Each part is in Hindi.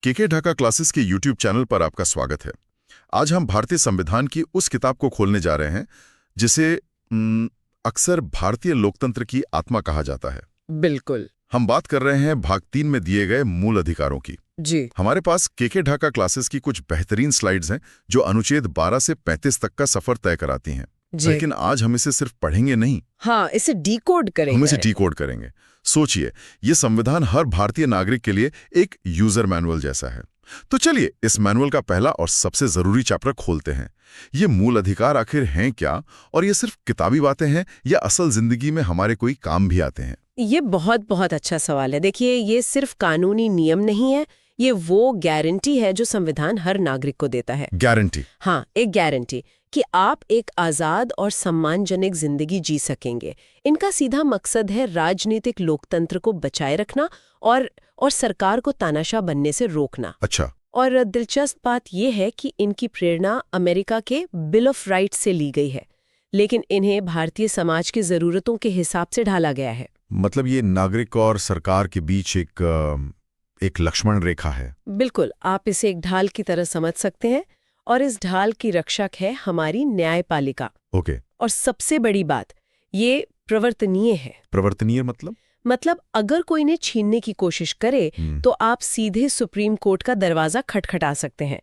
केके ढाका क्लासेस के YouTube चैनल पर आपका स्वागत है। आज हम भारतीय संविधान की उस किताब को खोलने जा रहे हैं जिसे अक्सर भारतीय लोकतंत्र की आत्मा कहा जाता है। बिल्कुल। हम बात कर रहे हैं भाग 3 में दिए गए मूल अधिकारों की। जी। हमारे पास केके ढाका क्लासेस की कुछ बेहतरीन स्लाइड्स हैं जो अनुच्छेद 12 से 35 तक का सफर तय कराती हैं। लेकिन आज हम इसे सिर्फ पढ़ेंगे नहीं, हाँ, इसे डिकोड करेंगे। हम इसे डिकोड करेंगे। सोचिए, ये संविधान हर भारतीय नागरिक के लिए एक यूजर मैनुअल जैसा है। तो चलिए इस मैनुअल का पहला और सबसे जरूरी चैप्टर खोलते हैं। ये मूल अधिकार आखिर हैं क्या, और ये सिर्फ किताबी बातें हैं या असल जिंदगी में हमारे कोई काम भी आते हैं? ये बहुत अच्छा सवाल है। देखिए, ये सिर्फ कानूनी नियम नहीं है, ये वो गारंटी है जो संविधान हर नागरिक को देता है। गारंटी? हाँ, एक गारंटी कि आप एक आजाद और सम्मानजनक जिंदगी जी सकेंगे। इनका सीधा मकसद है राजनीतिक लोकतंत्र को बचाए रखना और सरकार को तानाशाह बनने से रोकना। अच्छा। और दिलचस्प बात यह है कि इनकी प्रेरणा अमेरिका के बिल ऑफ राइट्स से ली गई है, लेकिन इन्हें भारतीय समाज की जरूरतों के हिसाब से ढाला गया है। मतलब ये नागरिक और सरकार के बीच एक लक्ष्मण रेखा है। बिल्कुल, आप इसे एक ढाल की तरह समझ सकते हैं, और इस ढाल की रक्षक है हमारी न्यायपालिका। ओके। और सबसे बड़ी बात, ये प्रवर्तनीय है। प्रवर्तनीय मतलब अगर कोई इन्हें छीनने की कोशिश करे तो आप सीधे सुप्रीम कोर्ट का दरवाजा खटखटा सकते हैं।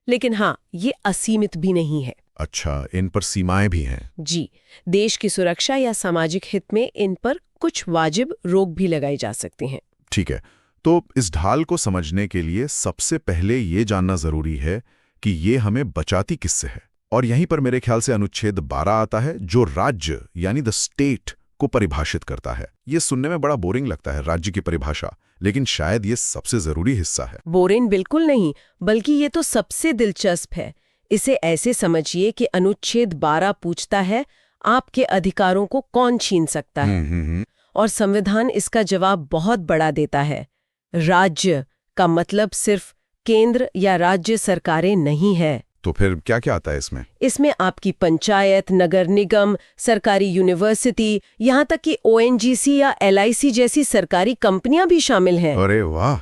लेकिन हाँ, ये असीमित भी नहीं है। अच्छा, इन पर सीमाएं भी हैं। जी, देश की सुरक्षा या सामाजिक हित में इन पर कुछ वाजिब रोक भी लगाई जा सकती हैं। ठीक है, तो इस ढाल को समझने के लिए सबसे पहले ये जानना जरूरी है कि ये हमें बचाती किससे है। और यहीं पर मेरे ख्याल से अनुच्छेद 12 आता है, जो राज्य यानी द स्टेट को परिभाषित करता है। ये सुनने में बड़ा बोरिंग लगता है, राज्य की परिभाषा, लेकिन शायद ये सबसे जरूरी हिस्सा है। बोरिंग बिल्कुल नहीं, बल्कि ये तो सबसे दिलचस्प है। इसे ऐसे समझिए कि अनुच्छेद 12 पूछता है, आपके अधिकारों को कौन छीन सकता है? और संविधान इसका जवाब बहुत बड़ा देता है। राज्य का मतलब सिर्फ केंद्र या राज्य सरकारें नहीं है। तो फिर क्या क्या आता है इसमें? इसमें आपकी पंचायत, नगर निगम, सरकारी यूनिवर्सिटी, यहाँ तक कि ONGC या LIC जैसी सरकारी कंपनियां भी शामिल हैं। अरे वाह!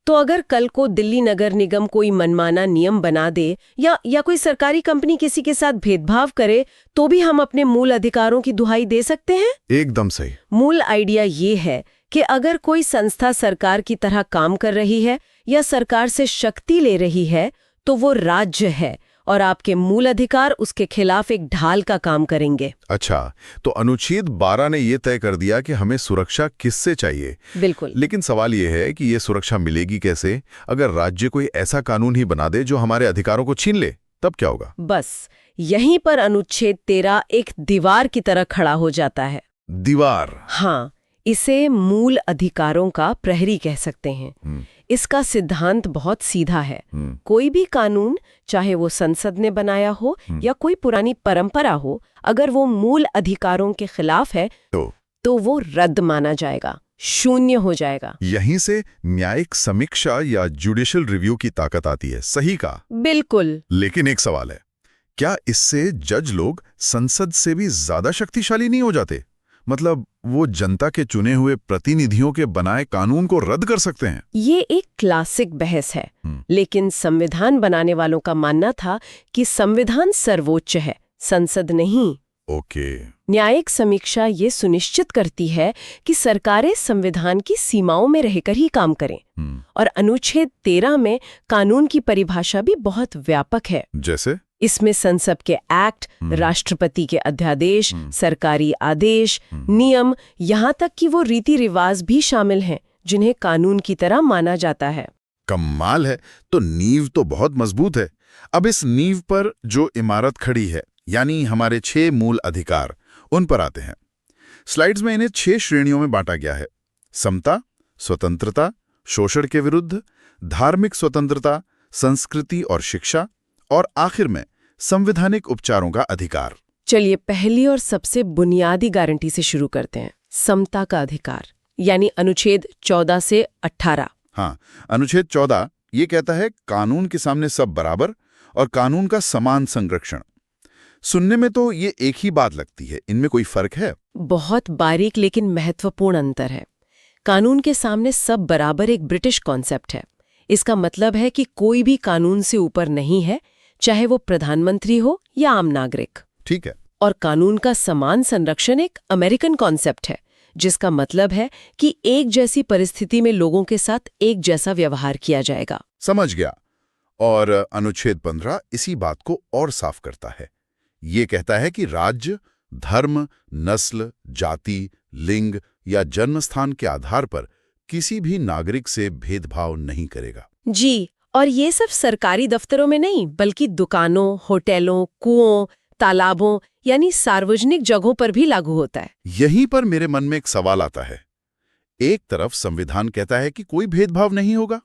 तो अगर कल को दिल्ली नगर निगम कोई मनमाना नियम बना दे या कोई सरकारी कंपनी किसी के साथ भेदभाव करे, तो भी हम अपने मूल अधिकारों की दुहाई दे सकते हैं। एकदम सही। मूल आइडिया ये है कि अगर कोई संस्था सरकार की तरह काम कर रही है या सरकार से शक्ति ले रही है, तो वो राज्य है और आपके मूल अधिकार उसके खिलाफ एक ढाल का काम करेंगे। अच्छा, तो अनुच्छेद 12 ने ये तय कर दिया कि हमें सुरक्षा किससे चाहिए। बिल्कुल। लेकिन सवाल ये है कि ये सुरक्षा मिलेगी कैसे? अगर राज्य कोई ऐसा कानून ही बना दे जो हमारे अधिकारों को छीन ले, तब क्या होगा? बस यहीं पर अनुच्छेद 13 एक दीवार की तरह खड़ा हो जाता है। दीवार? हाँ, इसे मूल अधिकारों का प्रहरी कह सकते हैं। इसका सिद्धांत बहुत सीधा है। कोई भी कानून, चाहे वो संसद ने बनाया हो या कोई पुरानी परंपरा हो, अगर वो मूल अधिकारों के खिलाफ है तो वो रद्द माना जाएगा, शून्य हो जाएगा। यहीं से न्यायिक समीक्षा या जुडिशियल रिव्यू की ताकत आती है। सही कहा। बिल्कुल। लेकिन एक सवाल है, क्या इससे जज लोग संसद से भी ज्यादा शक्तिशाली नहीं हो जाते? मतलब वो जनता के चुने हुए प्रतिनिधियों के बनाए कानून को रद्द कर सकते हैं? ये एक क्लासिक बहस है। लेकिन संविधान बनाने वालों का मानना था कि संविधान सर्वोच्च है, संसद नहीं। ओके। न्यायिक समीक्षा ये सुनिश्चित करती है कि सरकारें संविधान की सीमाओं में रहकर ही काम करें। और अनुच्छेद 13 में कानून की परिभाषा भी बहुत व्यापक है। जैसे? इसमें संसद के एक्ट, राष्ट्रपति के अध्यादेश, सरकारी आदेश, नियम, यहाँ तक कि वो रीति रिवाज भी शामिल हैं जिन्हें कानून की तरह माना जाता है। कमाल है। तो नींव तो बहुत मजबूत है। अब इस नींव पर जो इमारत खड़ी है, यानी हमारे 6 मूल अधिकार, उन पर आते हैं। स्लाइड्स में इन्हें 6 श्रेणियों में बांटा गया है: समता, स्वतंत्रता, शोषण के विरुद्ध, धार्मिक स्वतंत्रता, संस्कृति और शिक्षा, और आखिर में संवैधानिक उपचारों का अधिकार। चलिए पहली और सबसे बुनियादी गारंटी से शुरू करते हैं, समता का अधिकार, यानी अनुच्छेद 14 से 18। हाँ, अनुच्छेद 14 ये कहता है कानून के सामने सब बराबर और कानून का समान संरक्षण। सुनने में तो ये एक ही बात लगती है, इनमें कोई फर्क है? बहुत बारीक लेकिन महत्वपूर्ण अंतर है। कानून के सामने सब बराबर एक ब्रिटिश कॉन्सेप्ट है। इसका मतलब है कि कोई भी कानून से ऊपर नहीं है, चाहे वो प्रधानमंत्री हो या आम नागरिक। ठीक है। और कानून का समान संरक्षण एक अमेरिकन कॉन्सेप्ट है, जिसका मतलब है कि एक जैसी परिस्थिति में लोगों के साथ एक जैसा व्यवहार किया जाएगा। समझ गया। और अनुच्छेद 15 इसी बात को और साफ करता है। ये कहता है कि राज्य धर्म, नस्ल, जाति, लिंग या जन्मस्थान के आधार पर किसी भी नागरिक से भेदभाव नहीं करेगा। जी, और ये सिर्फ सरकारी दफ्तरों में नहीं, बल्कि दुकानों, होटलों, कुओं, तालाबों यानी सार्वजनिक जगहों पर भी लागू होता है। यहीं पर मेरे मन में एक सवाल आता है। एक तरफ संविधान कहता है कि कोई भेदभाव नहीं होगा,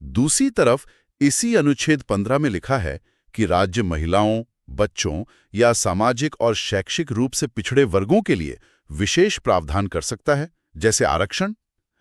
दूसरी तरफ इसी अनुच्छेद 15 में लिखा है कि राज्य महिलाओं, बच्चों या सामाजिक और शैक्षिक रूप से पिछड़े वर्गों के लिए विशेष प्रावधान कर सकता है, जैसे आरक्षण।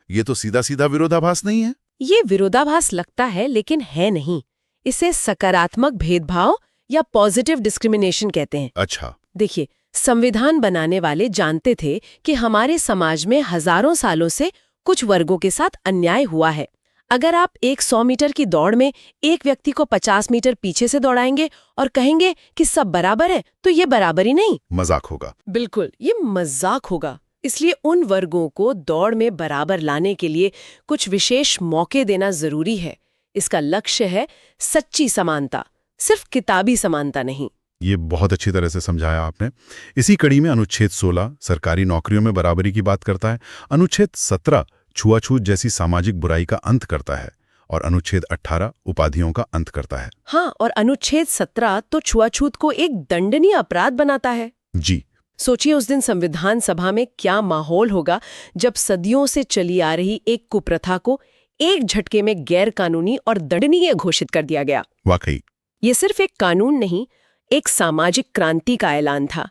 ये तो सीधा सीधा विरोधाभास नहीं है? ये विरोधाभास लगता है, लेकिन है नहीं। इसे सकारात्मक भेदभाव या पॉजिटिव डिस्क्रिमिनेशन कहते हैं। अच्छा। देखिए, संविधान बनाने वाले जानते थे कि हमारे समाज में हजारों सालों से कुछ वर्गों के साथ अन्याय हुआ है। अगर आप एक 100 मीटर की दौड़ में एक व्यक्ति को 50 मीटर पीछे से दौड़ाएंगे और कहेंगे कि सब बराबर है, तो ये बराबरी नहीं, मजाक होगा। बिल्कुल, ये मजाक होगा। इसलिए उन वर्गों को दौड़ में बराबर लाने के लिए कुछ विशेष मौके देना जरूरी है। इसका लक्ष्य है सच्ची समानता, सिर्फ किताबी समानता नहीं। ये बहुत अच्छी तरह से समझाया आपने। इसी कड़ी में अनुच्छेद 16 सरकारी नौकरियों में बराबरी की बात करता है। अनुच्छेद 17 छुआछूत जैसी सामाजिक बुराई का अंत करता है और अनुच्छेद 18 उपाधियों का अंत करता है। हाँ, और अनुच्छेद 17 तो छुआछूत को एक दंडनीय अपराध बनाता है। जी। सोचिए उस दिन संविधान सभा में क्या माहौल होगा जब सदियों से चली आ रही एक कुप्रथा को एक झटके में गैर कानूनी और दंडनीय घोषित कर दिया गया। वाकई ये सिर्फ एक कानून नहीं, एक सामाजिक क्रांति का ऐलान था।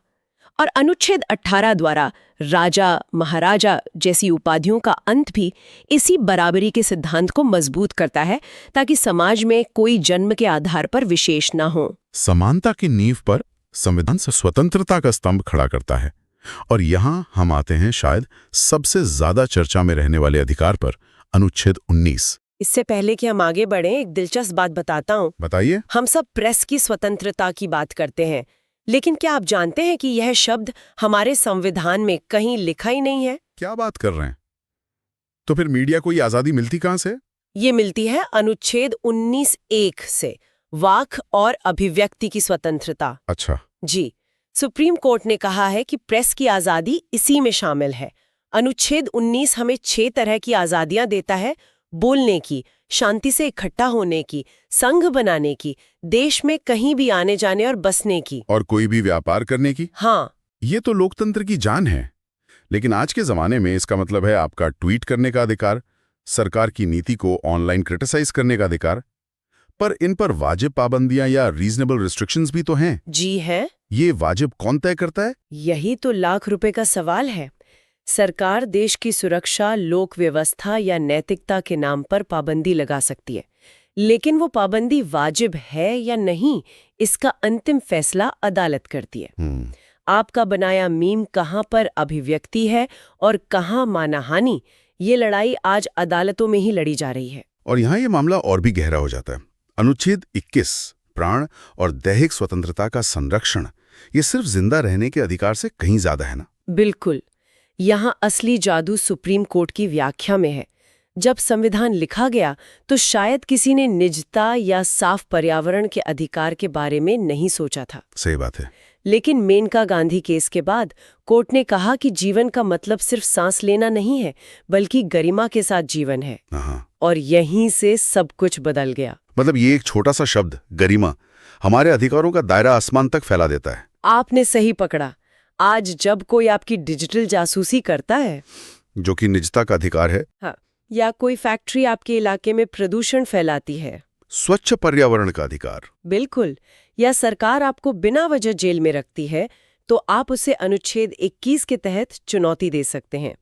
और अनुच्छेद 18 द्वारा राजा, महाराजा जैसी उपाधियों का अंत भी इसी बराबरी के सिद्धांत को मजबूत करता है, ताकि समाज में कोई जन्म के आधार पर विशेष ना हो। समानता की नींव पर संविधान स्वतंत्रता का स्तंभ खड़ा करता है। और यहां हम आते हैं शायद सबसे ज्यादा चर्चा में रहने वाले अधिकार पर, अनुच्छेद 19। इससे पहले कि हम आगे बढ़ें, एक दिलचस्प बात बताता हूँ। बताइए। हम सब प्रेस की स्वतंत्रता की बात करते हैं, लेकिन क्या आप जानते हैं कि यह शब्द हमारे संविधान में कहीं लिखा ही नहीं है? क्या बात कर रहे हैं? तो फिर मीडिया को ये आजादी मिलती कहां से? ये मिलती है अनुच्छेद 19(1) से, वाक और अभिव्यक्ति की स्वतंत्रता। अच्छा। जी, सुप्रीम कोर्ट ने कहा है कि प्रेस की आजादी इसी में शामिल है। अनुच्छेद 19 हमें 6 तरह की आजादियां देता है: बोलने की, शांति से इकट्ठा होने की, संघ बनाने की, देश में कहीं भी आने जाने और बसने की, और कोई भी व्यापार करने की। हाँ, ये तो लोकतंत्र की जान है। लेकिन आज के जमाने में इसका मतलब है आपका ट्वीट करने का अधिकार, सरकार की नीति को ऑनलाइन क्रिटिसाइज करने का अधिकार। पर इन पर वाजिब पाबंदियां या रीजनेबल रिस्ट्रिक्शंस भी तो हैं। जी है। ये वाजिब कौन तय करता है? यही तो लाख रुपए का सवाल है। सरकार देश की सुरक्षा, लोक व्यवस्था या नैतिकता के नाम पर पाबंदी लगा सकती है, लेकिन वो पाबंदी वाजिब है या नहीं, इसका अंतिम फैसला अदालत करती है। आपका बनाया मीम कहाँ पर अभिव्यक्ति है और कहाँ मानहानि, ये लड़ाई आज अदालतों में ही लड़ी जा रही है। और यहाँ ये मामला और भी गहरा हो जाता है। अनुच्छेद 21 प्राण और दैहिक स्वतंत्रता का संरक्षण, ये सिर्फ जिंदा रहने के अधिकार से कहीं ज्यादा है ना? बिल्कुल। यहाँ असली जादू सुप्रीम कोर्ट की व्याख्या में है। जब संविधान लिखा गया तो शायद किसी ने निजता या साफ पर्यावरण के अधिकार के बारे में नहीं सोचा था। सही बात है। लेकिन मेनका गांधी केस के बाद कोर्ट ने कहा कि जीवन का मतलब सिर्फ सांस लेना नहीं है, बल्कि गरिमा के साथ जीवन है। और यहीं से सब कुछ बदल गया। मतलब ये एक छोटा सा शब्द गरिमा हमारे अधिकारों का दायरा आसमान तक फैला देता है। आपने सही पकड़ा। आज जब कोई आपकी डिजिटल जासूसी करता है, जो कि निजता का अधिकार है, हाँ, या कोई फैक्ट्री आपके इलाके में प्रदूषण फैलाती है, स्वच्छ पर्यावरण का अधिकार, बिल्कुल, या सरकार आपको बिना वजह जेल में रखती है, तो आप उसे अनुच्छेद 21 के तहत चुनौती दे सकते हैं।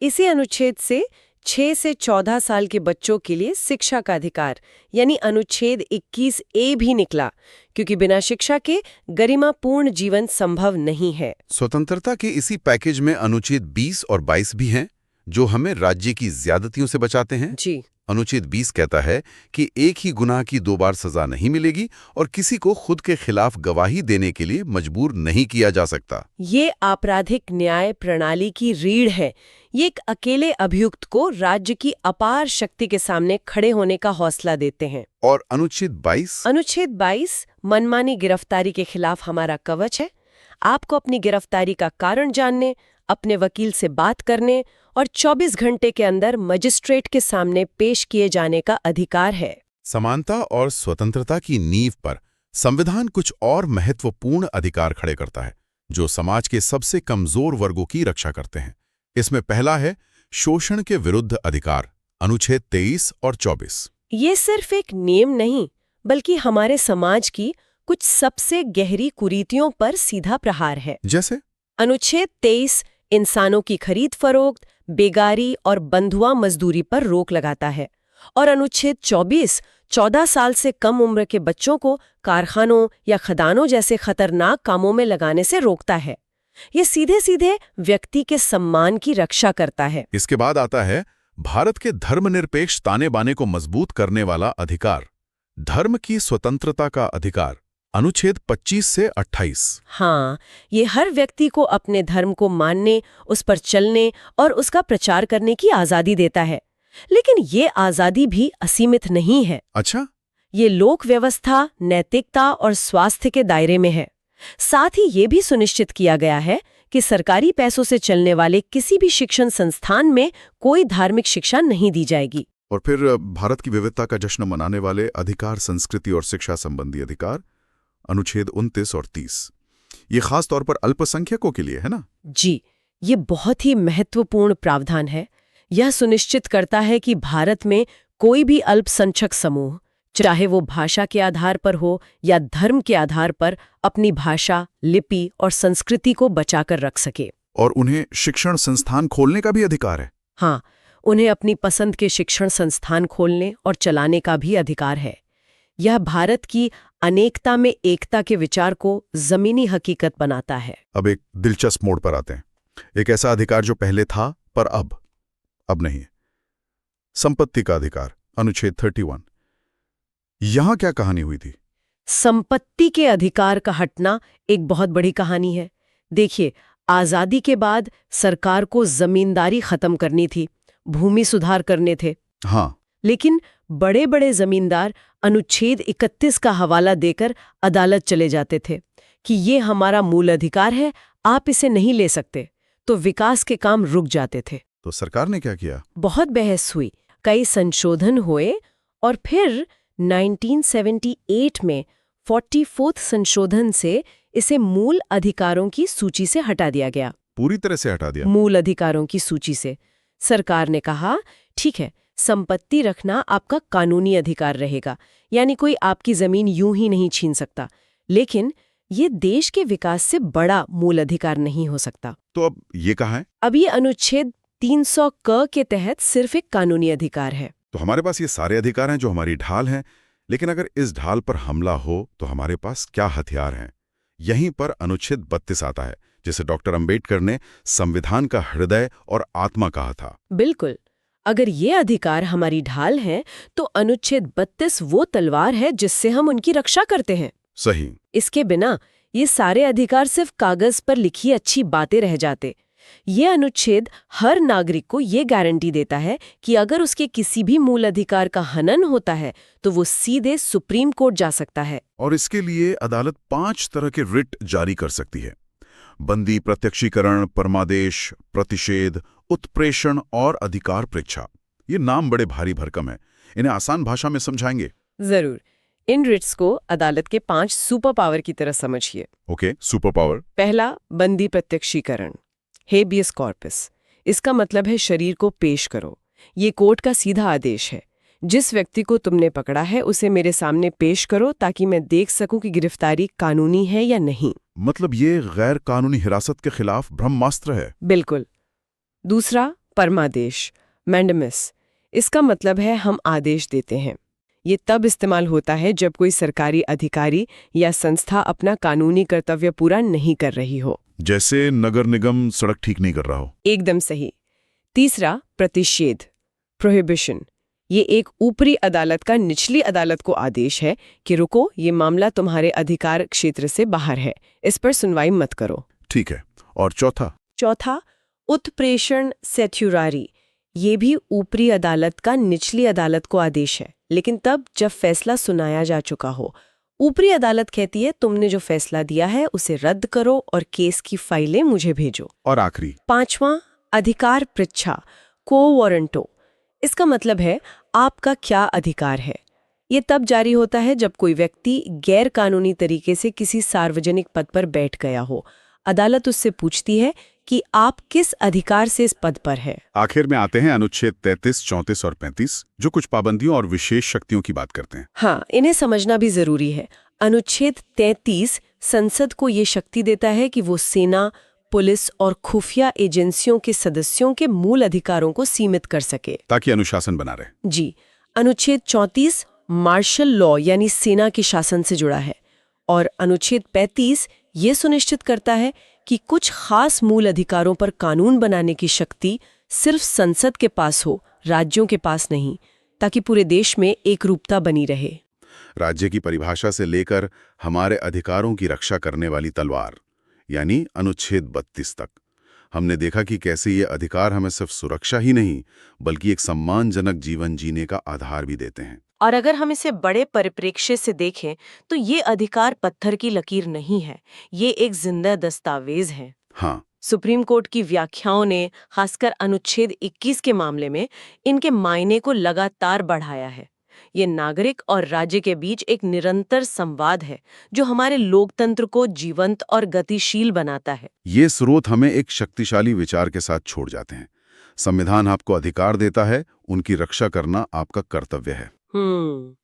इसी अनुच्छेद से 6 से 14 साल के बच्चों के लिए शिक्षा का अधिकार यानी अनुच्छेद 21A भी निकला, क्योंकि बिना शिक्षा के गरिमापूर्ण जीवन संभव नहीं है। स्वतंत्रता के इसी पैकेज में अनुच्छेद 20 और 22 भी हैं, जो हमें राज्य की ज्यादतियों से बचाते हैं। जी। अनुच्छेद 20 कहता है कि एक ही गुनाह की 2 बार सजा नहीं मिलेगी और किसी को खुद के खिलाफ गवाही देने के लिए मजबूर नहीं किया जा सकता। ये आपराधिक न्याय प्रणाली की रीढ़ है। ये एक अकेले अभियुक्त को राज्य की अपार शक्ति के सामने खड़े होने का हौसला देते हैं। और अनुच्छेद 22? अनुच्छेद 22 मनमानी गिरफ्तारी के खिलाफ हमारा कवच है। आपको अपनी गिरफ्तारी का कारण जानने, अपने वकील से बात करने और 24 घंटे के अंदर मजिस्ट्रेट के सामने पेश किए जाने का अधिकार है। समानता और स्वतंत्रता की नींव पर संविधान कुछ और महत्वपूर्ण अधिकार खड़े करता है जो समाज के सबसे कमजोर वर्गों की रक्षा करते हैं। इसमें पहला है शोषण के विरुद्ध अधिकार, अनुच्छेद 23 और 24। ये सिर्फ एक नियम नहीं, बल्कि हमारे समाज की कुछ सबसे गहरी कुरीतियों पर सीधा प्रहार है। जैसे अनुच्छेद 23 इंसानों की खरीद फरोख्त, बेगारी और बंधुआ मजदूरी पर रोक लगाता है और अनुच्छेद 24 14 साल से कम उम्र के बच्चों को कारखानों या खदानों जैसे खतरनाक कामों में लगाने से रोकता है। ये सीधे सीधे व्यक्ति के सम्मान की रक्षा करता है। इसके बाद आता है भारत के धर्मनिरपेक्ष ताने बाने को मजबूत करने वाला अधिकार, धर्म की स्वतंत्रता का अधिकार, अनुच्छेद 25 से 28। हाँ, ये हर व्यक्ति को अपने धर्म को मानने, उस पर चलने और उसका प्रचार करने की आज़ादी देता है। लेकिन ये आज़ादी भी असीमित नहीं है। अच्छा? ये लोक व्यवस्था, नैतिकता और स्वास्थ्य के दायरे में है। साथ ही ये भी सुनिश्चित किया गया है कि सरकारी पैसों से चलने वाले किसी भी शिक्षण संस्थान में कोई धार्मिक शिक्षा नहीं दी जाएगी। और फिर भारत की विविधता का जश्न मनाने वाले अधिकार, संस्कृति और शिक्षा संबंधी अधिकार, अनुच्छेद 29 और 30। ये खास तौर पर अल्पसंख्यकों के लिए है ना? जी, ये बहुत ही महत्वपूर्ण प्रावधान है। यह सुनिश्चित करता है कि भारत में कोई भी अल्पसंख्यक समूह, चाहे वो भाषा के आधार पर हो या धर्म के आधार पर, अपनी भाषा, लिपि और संस्कृति को बचाकर रख सके। और उन्हें शिक्षण संस्थान खोलने का भी अधिकार है। हाँ, उन्हें अपनी पसंद के शिक्षण संस्थान खोलने और चलाने का भी अधिकार है। यह भारत की अनेकता में एकता के विचार को जमीनी हकीकत बनाता है। अब एक दिलचस्प मोड़ पर आते हैं। एक ऐसा अधिकार जो पहले था पर अब नहीं है। संपत्ति का अधिकार, अनुच्छेद 31। यहां क्या कहानी हुई थी? संपत्ति के अधिकार का हटना एक बहुत बड़ी कहानी है। देखिए, आजादी के बाद सरकार को जमींदारी खत्म करनी थी, भूमि सुधार करने थे। हाँ, लेकिन बड़े बड़े जमींदार अनुच्छेद 31 का हवाला देकर अदालत चले जाते थे कि ये हमारा मूल अधिकार है, आप इसे नहीं ले सकते। तो विकास के काम रुक जाते थे। तो सरकार ने क्या किया? बहुत बहस हुई, कई संशोधन हुए और फिर 1978 में 44th संशोधन से इसे मूल अधिकारों की सूची से हटा दिया गया। पूरी तरह से हटा दिया? मूल अधिकारों की सूची से। सरकार ने कहा, ठीक है, संपत्ति रखना आपका कानूनी अधिकार रहेगा, यानी कोई आपकी जमीन यूं ही नहीं छीन सकता, लेकिन ये देश के विकास से बड़ा मूल अधिकार नहीं हो सकता। तो अब ये कहाँ है? अब ये अनुच्छेद 300 क के तहत सिर्फ एक कानूनी अधिकार है। तो हमारे पास ये सारे अधिकार हैं जो हमारी ढाल हैं, लेकिन अगर इस ढाल पर हमला हो तो हमारे पास क्या हथियार हैं? यहीं पर अनुच्छेद 32 आता है, जिसे डॉक्टर अंबेडकर ने संविधान का हृदय और आत्मा कहा था। बिल्कुल, अगर ये अधिकार हमारी ढाल हैं, तो अनुच्छेद 32 वो तलवार है जिससे हम उनकी रक्षा करते हैं। सही। इसके बिना ये सारे अधिकार सिर्फ कागज पर लिखी अच्छी बातें रह जाते। ये अनुच्छेद हर नागरिक को ये गारंटी देता है कि अगर उसके किसी भी मूल अधिकार का हनन होता है तो वो सीधे सुप्रीम कोर्ट जा सकता है। और इसके लिए अदालत 5 तरह के रिट जारी कर सकती है: बंदी, प्रत्यक्षीकरण, परमादेश, प्रतिषेध, उत्प्रेषण और अधिकार परीक्षा। ये नाम बड़े भारी भरकम है, इन्हें आसान भाषा में समझाएंगे? जरूर। इन रिट्स को अदालत के 5 सुपर पावर की तरह समझिए। Okay, super power. पहला, बंदी प्रत्यक्षीकरण, हेबियस कॉर्पस। इसका मतलब है शरीर को पेश करो। ये कोर्ट का सीधा आदेश है। जिस व्यक्ति को तुमने पकड़ा है उसे मेरे सामने पेश करो ताकि मैं देख सकूं कि गिरफ्तारी कानूनी है या नहीं। मतलब ये गैर कानूनी हिरासत के खिलाफ ब्रह्मास्त्र है। बिल्कुल। दूसरा, परमादेश, मैंडेमिस। इसका मतलब है हम आदेश देते हैं। ये तब इस्तेमाल होता है जब कोई सरकारी अधिकारी या संस्था अपना कानूनी कर्तव्य पूरा नहीं कर रही हो। जैसे नगर निगम सड़क ठीक नहीं कर रहा हो। एकदम सही। तीसरा, प्रतिषेध, प्रोहिबिशन। ये एक ऊपरी अदालत का निचली अदालत को आदेश है कि रुको, ये मामला तुम्हारे अधिकार क्षेत्र से बाहर है, इस पर सुनवाई मत करो। ठीक है। और चौथा, उत्प्रेषण सेट्युरारी। ये भी ऊपरी अदालत का निचली अदालत को आदेश है, लेकिन तब जब फैसला सुनाया जा चुका हो। ऊपरी अदालत कहती है तुमने जो फैसला दिया है उसे रद्द करो और केस की फाइलें मुझे भेजो। और आखिरी 5वां, अधिकार पृच्छा को वारंटो। इसका मतलब है आपका क्या अधिकार है। ये तब जारी होता है जब कोई व्यक्ति गैर कानूनी तरीके से किसी सार्वजनिक पद पर बैठ गया हो। अदालत उससे पूछती है कि आप किस अधिकार से इस पद पर है। आखिर में आते हैं अनुच्छेद 33, 34 और 35, जो कुछ पाबंदियों और विशेष शक्तियों की बात करते हैं। हाँ, इन्हें समझना भी जरूरी है। अनुच्छेद 33 संसद को ये शक्ति देता है कि वो सेना, पुलिस और खुफिया एजेंसियों के सदस्यों के मूल अधिकारों को सीमित कर सके, ताकि अनुशासन बना रहे। जी। अनुच्छेद 34 मार्शल लॉ यानी सेना के शासन से जुड़ा है, और अनुच्छेद 35 ये सुनिश्चित करता है कि कुछ खास मूल अधिकारों पर कानून बनाने की शक्ति सिर्फ संसद के पास हो, राज्यों के पास नहीं, ताकि पूरे देश में एकरूपता बनी रहे। राज्य की परिभाषा से लेकर हमारे अधिकारों की रक्षा करने वाली तलवार, यानी अनुच्छेद 32 तक, हमने देखा कि कैसे ये अधिकार हमें सिर्फ सुरक्षा ही नहीं, बल्कि एक सम्मानजनक जीवन जीने का आधार भी देते हैं। और अगर हम इसे बड़े परिप्रेक्ष्य से देखें तो ये अधिकार पत्थर की लकीर नहीं है, ये एक जिंदा दस्तावेज है। हाँ, सुप्रीम कोर्ट की व्याख्याओं ने खासकर अनुच्छेद 21 के मामले में इनके मायने को लगातार बढ़ाया है। ये नागरिक और राज्य के बीच एक निरंतर संवाद है जो हमारे लोकतंत्र को जीवंत और गतिशील बनाता है। ये स्रोत हमें एक शक्तिशाली विचार के साथ छोड़ जाते हैं। संविधान आपको अधिकार देता है, उनकी रक्षा करना आपका कर्तव्य है।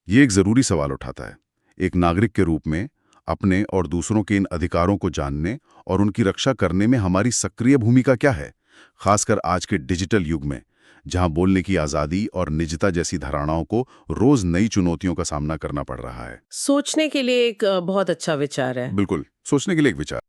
ये एक जरूरी सवाल उठाता है। एक नागरिक के रूप में अपने और दूसरों के इन अधिकारों को जानने और उनकी रक्षा करने में हमारी सक्रिय भूमिका क्या है, खासकर आज के डिजिटल युग में, जहां बोलने की आज़ादी और निजता जैसी धारणाओं को रोज नई चुनौतियों का सामना करना पड़ रहा है। सोचने के लिए एक बहुत अच्छा विचार है। बिल्कुल, सोचने के लिए एक विचार।